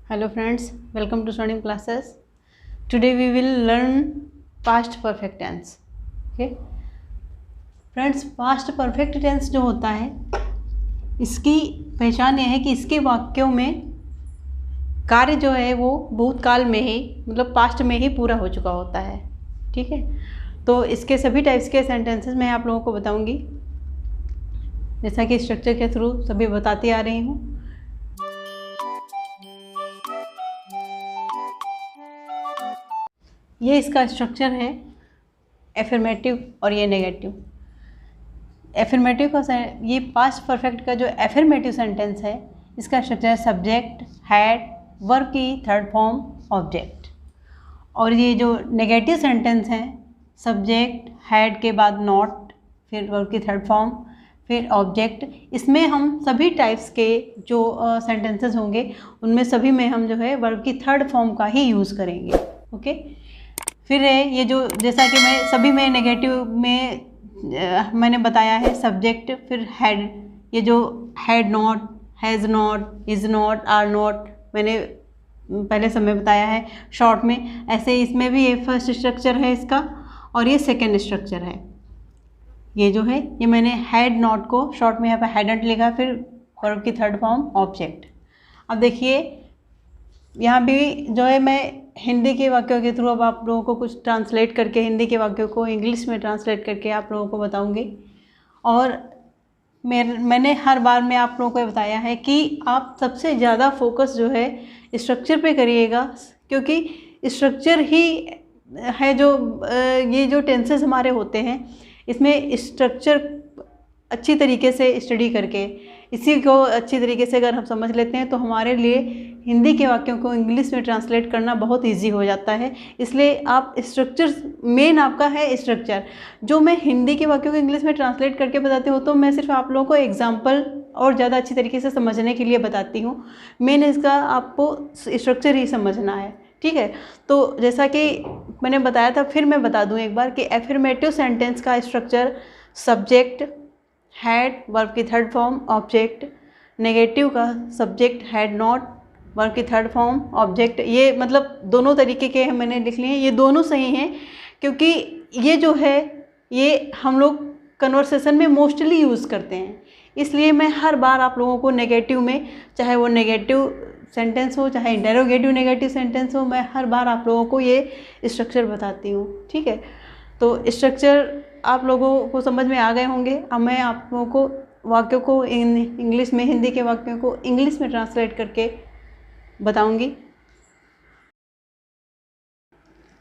Hello friends, welcome to studying classes. Today we will learn past perfect tense. Okay friends, past perfect tense जो होता है इसकी पहचान यह है कि इसके वाक्यों में कार्य जो है वो भूतकाल में ही मतलब पास्ट में ही पूरा हो चुका होता है। ठीक है, तो इसके सभी टाइप्स के सेंटेंसेस मैं आप लोगों को बताऊंगी, जैसा कि स्ट्रक्चर के थ्रू सभी बताती आ रही हूँ। ये इसका स्ट्रक्चर है एफर्मेटिव और ये नेगेटिव। एफर्मेटिव का ये पास्ट परफेक्ट का जो एफर्मेटिव सेंटेंस है इसका स्ट्रक्चर है सब्जेक्ट, हैड, वर्ब की थर्ड फॉर्म, ऑब्जेक्ट। और ये जो नेगेटिव सेंटेंस है सब्जेक्ट, हैड के बाद नॉट, फिर वर्ब की थर्ड फॉर्म, फिर ऑब्जेक्ट। इसमें हम सभी टाइप्स के जो सेंटेंसेस होंगे उनमें सभी में हम जो है वर्ब की थर्ड फॉर्म का ही यूज़ करेंगे। ओके, फिर है ये जो जैसा कि मैं सभी में नेगेटिव में मैंने बताया है सब्जेक्ट, फिर हैड, ये जो had not, has not, is not, are not मैंने पहले समय बताया है शॉर्ट में। ऐसे इसमें भी ये फर्स्ट स्ट्रक्चर है इसका और ये सेकंड स्ट्रक्चर है। ये जो है ये मैंने हैड नॉट को शॉर्ट में यहाँ पर हैडंट लिखा, फिर वर्ब की थर्ड फॉर्म ऑब्जेक्ट। अब देखिए यहाँ भी जो है मैं हिंदी के वाक्यों के थ्रू अब आप लोगों को कुछ ट्रांसलेट करके हिंदी के वाक्यों को इंग्लिश में ट्रांसलेट करके आप लोगों को बताऊंगी। और मैंने हर बार में आप लोगों को बताया है कि आप सबसे ज़्यादा फोकस जो है स्ट्रक्चर पे करिएगा, क्योंकि स्ट्रक्चर ही है जो ये जो टेंसेस हमारे होते हैं इसमें स्ट्रक्चर अच्छी तरीके से स्टडी करके इसी को अच्छी तरीके से अगर हम समझ लेते हैं तो हमारे लिए हिंदी के वाक्यों को इंग्लिश में ट्रांसलेट करना बहुत इजी हो जाता है। इसलिए आप स्ट्रक्चर मेन आपका है स्ट्रक्चर। जो मैं हिंदी के वाक्यों को इंग्लिश में ट्रांसलेट करके बताती हूँ तो मैं सिर्फ आप लोगों को एग्जांपल और ज़्यादा अच्छी तरीके से समझने के लिए बताती हूँ। मेन इसका आपको स्ट्रक्चर ही समझना है। ठीक है, तो जैसा कि मैंने बताया था फिर मैं बता दूँ एक बार कि एफर्मेटिव सेंटेंस का स्ट्रक्चर सब्जेक्ट, हैड, वर्ब की थर्ड फॉर्म, ऑब्जेक्ट। नेगेटिव का सब्जेक्ट, हैड नॉट, वर्ब की थर्ड फॉर्म, ऑब्जेक्ट। ये मतलब दोनों तरीके के मैंने लिख लिए हैं, ये दोनों सही हैं क्योंकि ये जो है ये हम लोग कन्वर्सेशन में मोस्टली यूज़ करते हैं। इसलिए मैं हर बार आप लोगों को नेगेटिव में, चाहे वो नेगेटिव सेंटेंस हो चाहे इंटेरोगेटिव नेगेटिव सेंटेंस हो, मैं हर बार आप लोगों को ये स्ट्रक्चर बताती हूँ। ठीक है, तो स्ट्रक्चर आप लोगों को समझ में आ गए होंगे। अब मैं आप लोगों को वाक्यों को इंग्लिश में, हिंदी के वाक्यों को इंग्लिश में ट्रांसलेट करके बताऊंगी।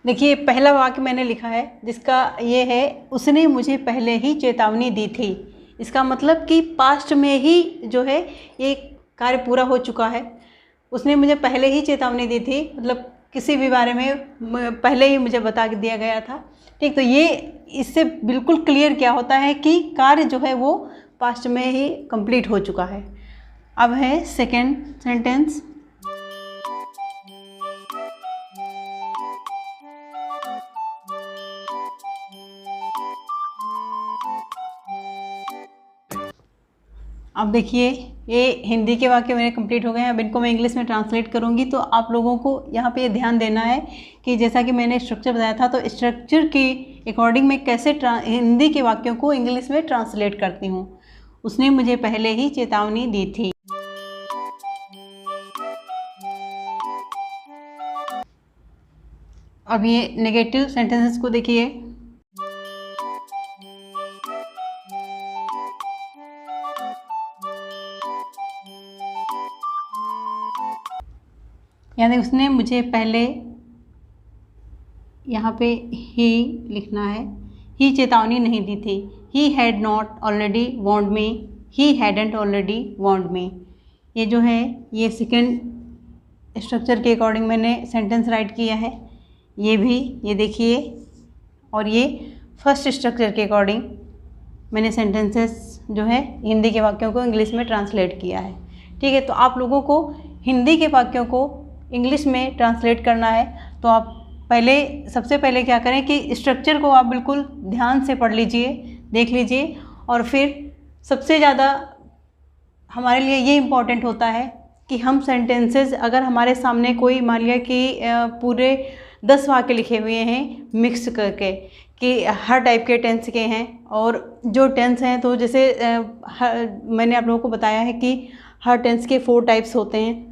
देखिए पहला वाक्य मैंने लिखा है जिसका ये है उसने मुझे पहले ही चेतावनी दी थी। इसका मतलब कि पास्ट में ही जो है ये कार्य पूरा हो चुका है। उसने मुझे पहले ही चेतावनी दी थी, मतलब किसी भी बारे में पहले ही मुझे बता दिया गया था। ठीक, तो ये इससे बिल्कुल क्लियर क्या होता है कि कार्य जो है वो पास्ट में ही कंप्लीट हो चुका है। अब है सेकंड सेंटेंस। अब देखिए ये हिंदी के वाक्य मेरे कंप्लीट हो गए हैं। अब इनको मैं इंग्लिश में ट्रांसलेट करूंगी तो आप लोगों को यहाँ पे ध्यान देना है कि जैसा कि मैंने स्ट्रक्चर बताया था तो स्ट्रक्चर के अकॉर्डिंग मैं कैसे हिंदी के वाक्यों को इंग्लिश में ट्रांसलेट करती हूँ। उसने मुझे पहले ही चेतावनी दी थी। अब ये नेगेटिव सेंटेंसेस को देखिए। यानी उसने मुझे पहले, यहाँ पे ही लिखना है, ही चेतावनी नहीं दी थी। He had not already warned me, he hadn't already warned me. ये जो है ये सेकंड स्ट्रक्चर के अकॉर्डिंग मैंने सेंटेंस राइट किया है। ये भी ये देखिए, और ये फर्स्ट स्ट्रक्चर के अकॉर्डिंग मैंने सेंटेंसेस जो है हिंदी के वाक्यों को इंग्लिश में ट्रांसलेट किया है। ठीक है, तो आप लोगों को हिंदी के वाक्यों को इंग्लिश में ट्रांसलेट करना है तो आप सबसे पहले क्या करें कि स्ट्रक्चर को आप बिल्कुल ध्यान से पढ़ लीजिए, देख लीजिए। और फिर सबसे ज़्यादा हमारे लिए ये इम्पॉर्टेंट होता है कि हम सेंटेंसेस अगर हमारे सामने कोई मान लिया कि पूरे 10 वाक्य लिखे हुए हैं मिक्स करके कि हर टाइप के टेंस के हैं, और जो टेंस हैं तो जैसे मैंने आप लोगों को बताया है कि हर टेंस के 4 टाइप्स होते हैं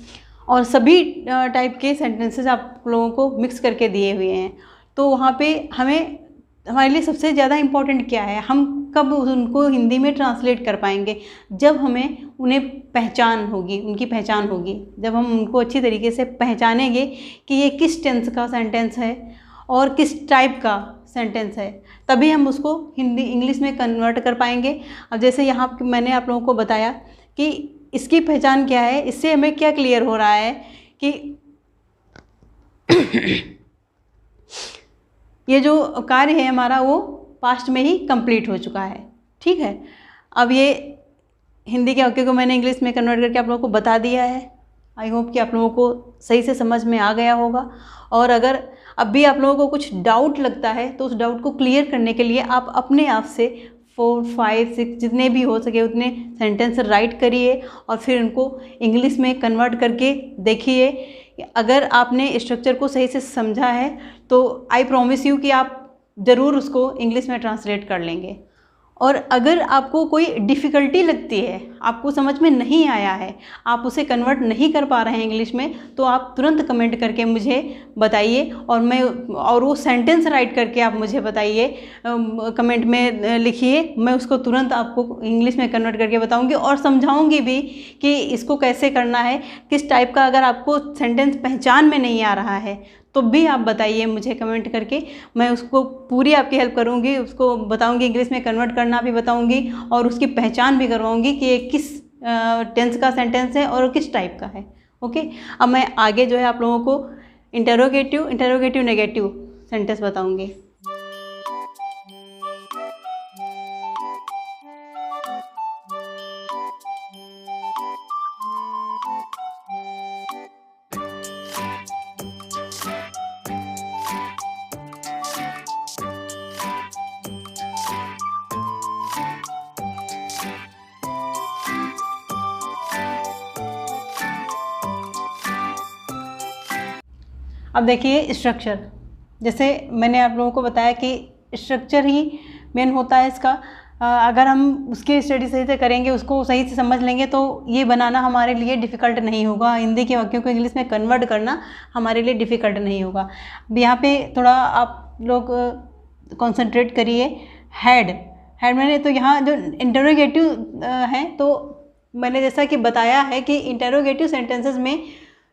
और सभी टाइप के सेंटेंसेस आप लोगों को मिक्स करके दिए हुए हैं। तो वहाँ पे हमारे लिए सबसे ज़्यादा इम्पोर्टेंट क्या है, हम कब उनको हिंदी में ट्रांसलेट कर पाएंगे, जब हमें उन्हें पहचान होगी, उनकी पहचान होगी, जब हम उनको अच्छी तरीके से पहचानेंगे कि ये किस टेंस का सेंटेंस है और किस टाइप का सेंटेंस है, तभी हम उसको इंग्लिश में कन्वर्ट कर पाएंगे। अब जैसे यहाँ मैंने आप लोगों को बताया कि इसकी पहचान क्या है, इससे हमें क्या क्लियर हो रहा है कि ये जो कार्य है हमारा वो पास्ट में ही कंप्लीट हो चुका है। ठीक है, अब ये हिंदी के वाक्य को मैंने इंग्लिश में कन्वर्ट करके आप लोगों को बता दिया है। आई होप कि आप लोगों को सही से समझ में आ गया होगा, और अगर अब भी आप लोगों को कुछ डाउट लगता है तो उस डाउट को क्लियर करने के लिए आप अपने आप से 4, 5, 6 जितने भी हो सके उतने सेंटेंस राइट करिए और फिर उनको इंग्लिश में कन्वर्ट करके देखिए। अगर आपने स्ट्रक्चर को सही से समझा है तो आई प्रॉमिस यू कि आप ज़रूर उसको इंग्लिश में ट्रांसलेट कर लेंगे। और अगर आपको कोई डिफ़िकल्टी लगती है, आपको समझ में नहीं आया है, आप उसे कन्वर्ट नहीं कर पा रहे हैं इंग्लिश में, तो आप तुरंत कमेंट करके मुझे बताइए और वो सेंटेंस राइट करके आप मुझे बताइए, कमेंट में लिखिए। मैं उसको तुरंत आपको इंग्लिश में कन्वर्ट करके बताऊंगी और समझाऊंगी भी कि इसको कैसे करना है, किस टाइप का। अगर आपको सेंटेंस पहचान में नहीं आ रहा है तो भी आप बताइए मुझे कमेंट करके, मैं उसको पूरी आपकी हेल्प करूँगी, उसको बताऊँगी, इंग्लिश में कन्वर्ट करना भी बताऊँगी और उसकी पहचान भी करवाऊँगी कि ये किस टेंस का सेंटेंस है और किस टाइप का है। ओके, अब मैं आगे जो है आप लोगों को इंटरोगेटिव नेगेटिव सेंटेंस बताऊँगी। अब देखिए स्ट्रक्चर, जैसे मैंने आप लोगों को बताया कि स्ट्रक्चर ही मेन होता है इसका। अगर हम उसकी स्टडी सही से करेंगे, उसको सही से समझ लेंगे तो ये बनाना हमारे लिए डिफ़िकल्ट नहीं होगा, हिंदी के वाक्यों को इंग्लिश में कन्वर्ट करना हमारे लिए डिफ़िकल्ट नहीं होगा। अब यहाँ पे थोड़ा आप लोग कॉन्सेंट्रेट करिए। हेड मैंने तो यहाँ जो इंटरोगेटिव है, तो मैंने जैसा कि बताया है कि इंटरोगेटिव सेंटेंसेस में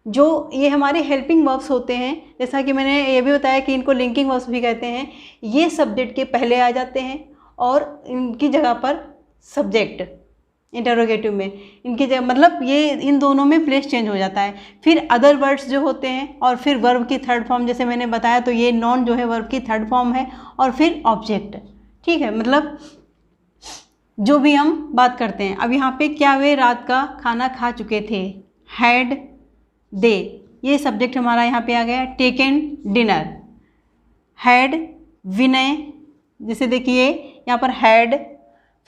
जो ये हमारे हेल्पिंग वर्ब्स होते हैं, जैसा कि मैंने ये भी बताया कि इनको लिंकिंग वर्ब्स भी कहते हैं, ये सब्जेक्ट के पहले आ जाते हैं और इनकी जगह पर सब्जेक्ट इंटरोगेटिव में, इनकी जगह मतलब ये इन दोनों में प्लेस चेंज हो जाता है। फिर अदर वर्ड्स जो होते हैं और फिर वर्ब की थर्ड फॉर्म, जैसे मैंने बताया तो ये नॉन जो है वर्ब की थर्ड फॉर्म है, और फिर ऑब्जेक्ट। ठीक है, मतलब जो भी हम बात करते हैं। अब यहाँ पे क्या वे रात का खाना खा चुके थे, हैड दे, ये सब्जेक्ट हमारा यहाँ पे आ गया। टेकन डिनर, हैड विनय, जैसे देखिए यहाँ पर हैड,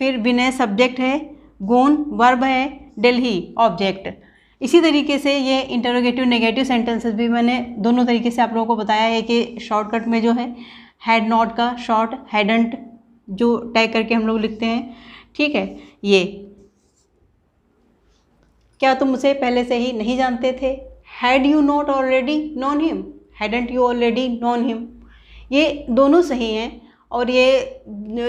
फिर विनय सब्जेक्ट है, गोन वर्ब है, दिल्ली ऑब्जेक्ट। इसी तरीके से ये इंटरोगेटिव नेगेटिव सेंटेंसेस भी मैंने दोनों तरीके से आप लोगों को बताया है कि शॉर्टकट में जो है हैड नॉट का शॉर्ट हैडंट जो टैग करके हम लोग लिखते हैं। ठीक है, ये क्या तुम उसे पहले से ही नहीं जानते थे, had you not already known him, hadn't you already known him, ये दोनों सही हैं। और ये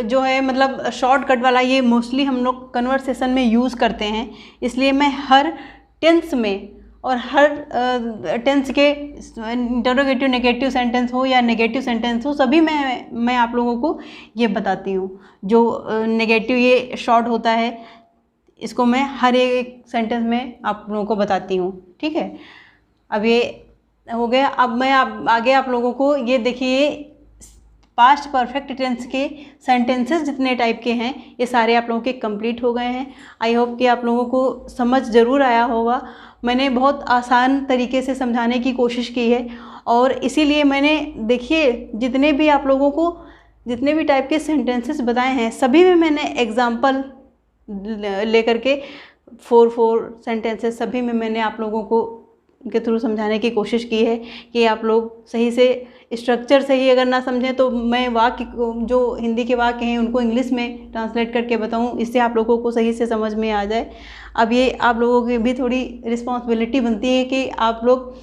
जो है मतलब शॉर्टकट वाला, ये मोस्टली हम लोग कन्वर्सेशन में यूज़ करते हैं, इसलिए मैं हर टेंस में और हर टेंस के इंटरोगेटिव नेगेटिव सेंटेंस हो या नेगेटिव सेंटेंस हो, सभी मैं आप लोगों को ये बताती हूँ। जो नेगेटिव ये शॉर्ट होता है, इसको मैं हर एक सेंटेंस में आप लोगों को बताती हूँ। ठीक है, अब ये हो गया। अब मैं आगे आप लोगों को ये देखिए, पास्ट परफेक्ट टेंस के सेंटेंसेस जितने टाइप के हैं ये सारे आप लोगों के कंप्लीट हो गए हैं। आई होप कि आप लोगों को समझ ज़रूर आया होगा। मैंने बहुत आसान तरीके से समझाने की कोशिश की है, और इसीलिए मैंने देखिए जितने भी आप लोगों को जितने भी टाइप के सेंटेंसेस बताए हैं, सभी में मैंने एग्जाम्पल लेकर के फोर सेंटेंसेस सभी में मैंने आप लोगों को के थ्रू समझाने की कोशिश की है कि आप लोग सही से स्ट्रक्चर सही अगर ना समझें तो मैं वाक्य जो हिंदी के वाक्य हैं उनको इंग्लिश में ट्रांसलेट करके बताऊं, इससे आप लोगों को सही से समझ में आ जाए। अब ये आप लोगों की भी थोड़ी रिस्पॉन्सिबिलिटी बनती है कि आप लोग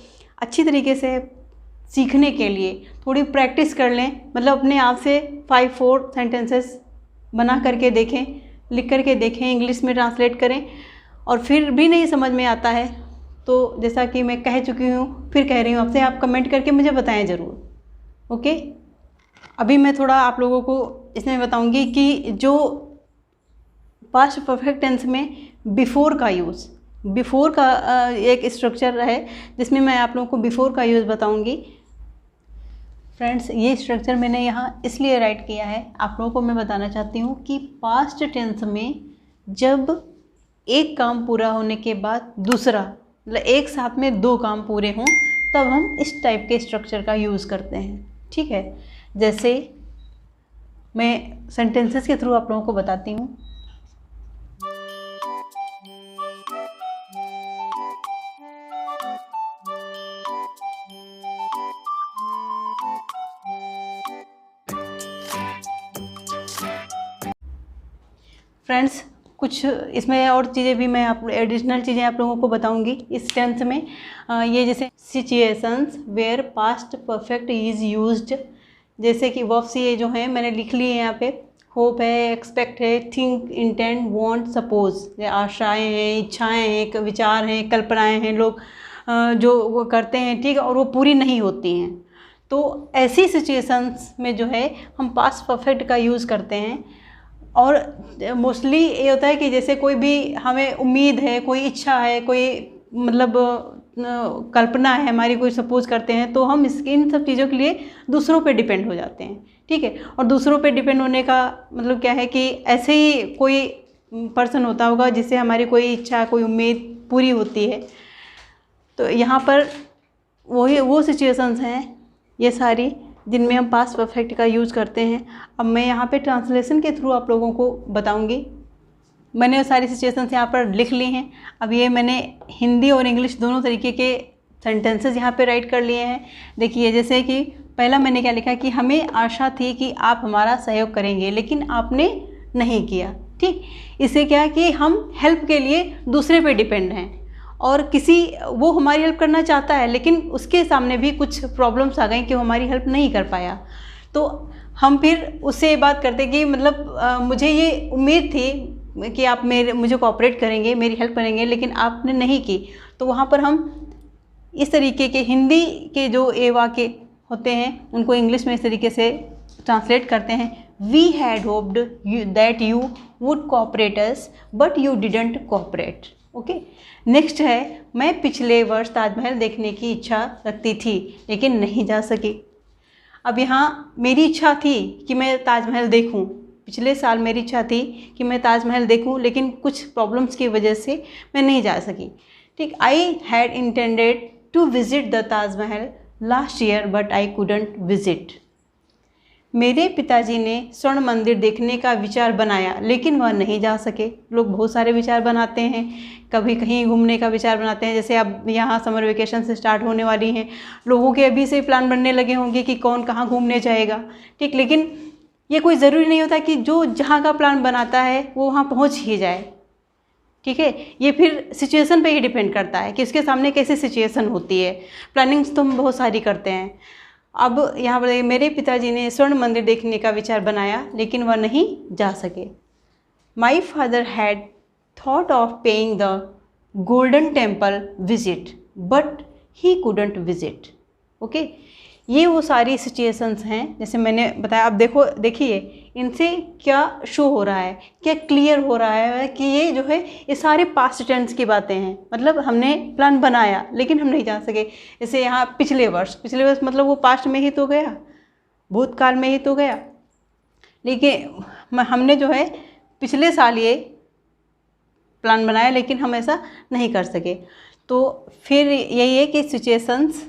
अच्छी तरीके से सीखने के लिए थोड़ी प्रैक्टिस कर लें, मतलब अपने आप से 5-4 सेंटेंसेस बना करके देखें, लिख करके देखें, इंग्लिश में ट्रांसलेट करें। और फिर भी नहीं समझ में आता है तो जैसा कि मैं कह चुकी हूँ, फिर कह रही हूँ आपसे, आप कमेंट करके मुझे बताएं ज़रूर। ओके, अभी मैं थोड़ा आप लोगों को इसमें बताऊँगी कि जो पास्ट परफेक्ट टेंस में बिफोर का यूज़, बिफोर का एक स्ट्रक्चर है जिसमें मैं आप लोगों को बिफोर का यूज़ बताऊँगी। फ्रेंड्स, ये स्ट्रक्चर मैंने यहाँ इसलिए राइट किया है, आप लोगों को मैं बताना चाहती हूँ कि पास्ट टेंस में जब एक काम पूरा होने के बाद दूसरा, मतलब एक साथ में 2 काम पूरे हों, तब हम इस टाइप के स्ट्रक्चर का यूज़ करते हैं। ठीक है, जैसे मैं सेंटेंसेस के थ्रू आप लोगों को बताती हूँ। फ्रेंड्स, कुछ इसमें और चीज़ें भी मैं आप एडिशनल चीज़ें आप लोगों को बताऊंगी इस टेंस में। ये जैसे situations where past perfect is used, जैसे कि वर्ब से जो है मैंने लिख लिए हैं यहाँ पे, होप है, एक्सपेक्ट है, थिंक, इंटेंड, वांट, सपोज। आशाएं हैं, इच्छाएं हैं, विचार हैं, कल्पनाएं हैं, लोग जो वो करते हैं, ठीक है, और वो पूरी नहीं होती हैं। तो ऐसी सिचुएशंस में जो है हम पास्ट परफेक्ट का यूज़ करते हैं। और मोस्टली ये होता है कि जैसे कोई भी हमें उम्मीद है, कोई इच्छा है, कोई मतलब कल्पना है हमारी, कोई सपोज करते हैं, तो हम इन सब चीज़ों के लिए दूसरों पे डिपेंड हो जाते हैं। ठीक है, और दूसरों पे डिपेंड होने का मतलब क्या है कि ऐसे ही कोई पर्सन होता होगा जिससे हमारी कोई इच्छा, कोई उम्मीद पूरी होती है। तो यहाँ पर वो सिचुएशंस हैं ये सारी जिनमें हम पास्ट परफेक्ट का यूज़ करते हैं। अब मैं यहाँ पे ट्रांसलेशन के थ्रू आप लोगों को बताऊँगी। मैंने वो सारी सिचुएशंस यहाँ पर लिख ली हैं। अब ये मैंने हिंदी और इंग्लिश दोनों तरीके के सेंटेंसेस यहाँ पे राइट कर लिए हैं। देखिए, जैसे कि पहला मैंने क्या लिखा कि हमें आशा थी कि आप हमारा सहयोग करेंगे, लेकिन आपने नहीं किया। ठीक, इससे क्या है कि हम हेल्प के लिए दूसरे पे डिपेंड हैं, और वो हमारी हेल्प करना चाहता है लेकिन उसके सामने भी कुछ प्रॉब्लम्स आ गई कि वो हमारी हेल्प नहीं कर पाया। तो हम फिर उससे ये बात करते कि मतलब मुझे ये उम्मीद थी कि आप मुझे कोऑपरेट करेंगे, मेरी हेल्प करेंगे, लेकिन आपने नहीं की। तो वहाँ पर हम इस तरीके के हिंदी के जो ये वाक्य होते हैं उनको इंग्लिश में इस तरीके से ट्रांसलेट करते हैं। We had hoped that you would cooperate us but you didn't cooperate. Okay, next है, मैं पिछले वर्ष ताजमहल देखने की इच्छा रखती थी लेकिन नहीं जा सकी। अब यहाँ मेरी इच्छा थी कि मैं ताजमहल देखूं, पिछले साल मेरी इच्छा थी कि मैं ताजमहल देखूं, लेकिन कुछ प्रॉब्लम्स की वजह से मैं नहीं जा सकी। ठीक, I had intended to visit the Taj Mahal last year but I couldn't visit. मेरे पिताजी ने स्वर्ण मंदिर देखने का विचार बनाया लेकिन वह नहीं जा सके। लोग बहुत सारे विचार बनाते हैं, कभी कहीं घूमने का विचार बनाते हैं। जैसे अब यहाँ समर वेकेशन से स्टार्ट होने वाली हैं, लोगों के अभी से प्लान बनने लगे होंगे कि कौन कहाँ घूमने जाएगा। ठीक, लेकिन ये कोई ज़रूरी नहीं होता कि जो जहाँ का प्लान बनाता है वो वहाँ पहुँच ही जाए। ठीक है, ये फिर सिचुएशन पे ही डिपेंड करता है कि उसके सामने कैसी सिचुएशन होती है। प्लानिंग्स तो हम बहुत सारी करते हैं। अब यहाँ पर मेरे पिताजी ने स्वर्ण मंदिर देखने का विचार बनाया लेकिन वह नहीं जा सके। My father had thought of paying the golden temple visit but he couldn't visit. Okay, ये वो सारी सिचुएशंस हैं जैसे मैंने बताया। अब देखिए इनसे क्या शो हो रहा है, क्या क्लियर हो रहा है कि ये जो है ये सारे पास्ट टेंस की बातें हैं। मतलब हमने प्लान बनाया लेकिन हम नहीं जा सके। जैसे यहाँ पिछले वर्ष मतलब वो पास्ट में ही तो गया, भूतकाल में ही तो गया, लेकिन हमने जो है पिछले साल ये प्लान बनाया लेकिन हम ऐसा नहीं कर सके। तो फिर यही है कि सिचुएशंस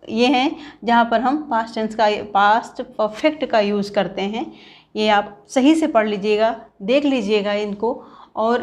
ये हैं जहाँ पर हम पास्ट परफेक्ट का यूज़ करते हैं। ये आप सही से पढ़ लीजिएगा, देख लीजिएगा इनको, और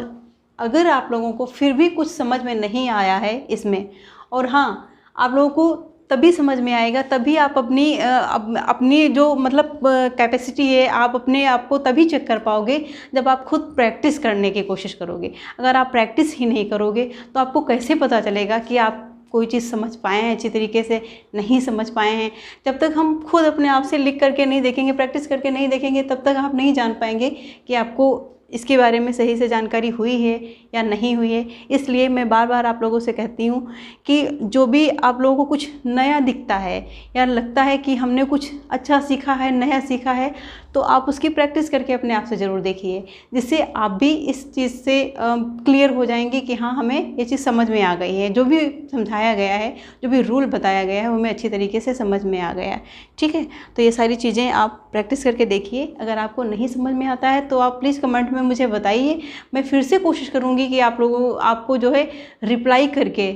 अगर आप लोगों को फिर भी कुछ समझ में नहीं आया है इसमें, और हाँ, आप लोगों को तभी समझ में आएगा, तभी आप अपनी जो मतलब कैपेसिटी है, आप अपने आप को तभी चेक कर पाओगे जब आप खुद प्रैक्टिस करने की कोशिश करोगे। अगर आप प्रैक्टिस ही नहीं करोगे तो आपको कैसे पता चलेगा कि आप कोई चीज़ समझ पाए हैं, अच्छी तरीके से नहीं समझ पाए हैं। जब तक हम खुद अपने आप से लिख करके नहीं देखेंगे, प्रैक्टिस करके नहीं देखेंगे, तब तक आप नहीं जान पाएंगे कि आपको इसके बारे में सही से जानकारी हुई है या नहीं हुई है। इसलिए मैं बार बार आप लोगों से कहती हूँ कि जो भी आप लोगों को कुछ नया दिखता है या लगता है कि हमने कुछ अच्छा सीखा है, नया सीखा है, तो आप उसकी प्रैक्टिस करके अपने आप से ज़रूर देखिए, जिससे आप भी इस चीज़ से क्लियर हो जाएंगे कि हाँ, हमें ये चीज़ समझ में आ गई है, जो भी समझाया गया है, जो भी रूल बताया गया है, वो हमें अच्छी तरीके से समझ में आ गया है। ठीक है, तो ये सारी चीज़ें आप प्रैक्टिस करके देखिए। अगर आपको नहीं समझ में आता है तो आप प्लीज़ कमेंट में मुझे बताइए, मैं फिर से कोशिश करूँगी कि आपको जो है रिप्लाई करके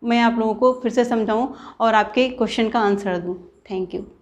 मैं आप लोगों को फिर से समझाऊँ और आपके क्वेश्चन का आंसर दूँ। Thank you.